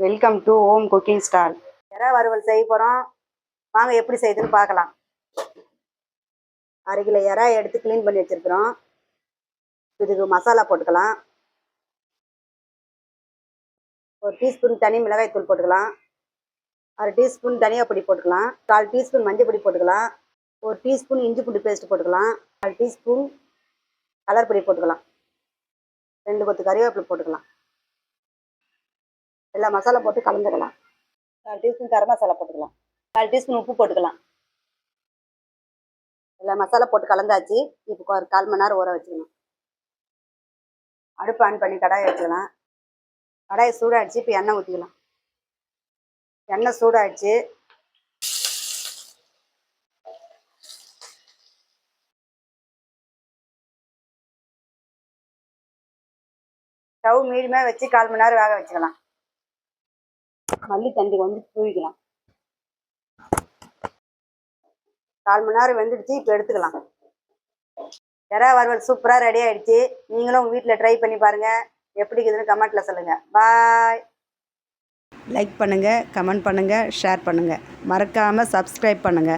Welcome to home cooking stall. எறா வறுவல் செய்ய போகிறோம். வாங்க எப்படி செய்யுதுன்னு பார்க்கலாம். 1/2 கிலோ எறா எடுத்து க்ளீன் பண்ணி வச்சுருக்குறோம். இதுக்கு மசாலா போட்டுக்கலாம். 1 டீஸ்பூன் தனி மிளகாய் தூள் போட்டுக்கலாம். 1/2 டீஸ்பூன் தனியா பொடி போட்டுக்கலாம். 1/4 டீஸ்பூன் மஞ்சள் பொடி போட்டுக்கலாம். 1 டீஸ்பூன் இஞ்சி பூண்டு பேஸ்ட் போட்டுக்கலாம். 1/4 டீஸ்பூன் கலர் பொடி போட்டுக்கலாம். 2 கொத்து கறிவேப்பிலை போட்டுக்கலாம். எல்லா மசாலா போட்டு கலந்துக்கலாம். 1/4 டீஸ்பூன் கரம் மசாலா போட்டுக்கலாம். 1/4 டீஸ்பூன் உப்பு போட்டுக்கலாம். எல்லா மசாலா போட்டு கலந்தாச்சு. இப்போ ஒரு 1/4 மணி நேரம் ஊற வச்சுக்கணும். அடுப்பு ஆன் பண்ணி கடாயை வச்சுக்கலாம். கடாயை சூடாகிடுச்சு. இப்போ எண்ணெய் ஊற்றிக்கலாம். எண்ணெய் சூடாகிடுச்சு. ஸ்டவ் மீடியமாக வச்சு 1/4 மணி நேரம் வேக வச்சுக்கலாம். மல்லி தண்டி வந்து தூவிக்கலாம். 1/4 மணி நேரம் வெந்துடுச்சு. இப்போ எடுத்துக்கலாம். எறா வறுவல் சூப்பராக ரெடி ஆகிடுச்சு. நீங்களும் உங்கள் வீட்டில் ட்ரை பண்ணி பாருங்கள். எப்படி இருக்குதுன்னு கமெண்ட்டில் சொல்லுங்கள். பாய். லைக் பண்ணுங்கள், கமெண்ட் பண்ணுங்கள், ஷேர் பண்ணுங்கள். மறக்காமல் சப்ஸ்கிரைப் பண்ணுங்கள்.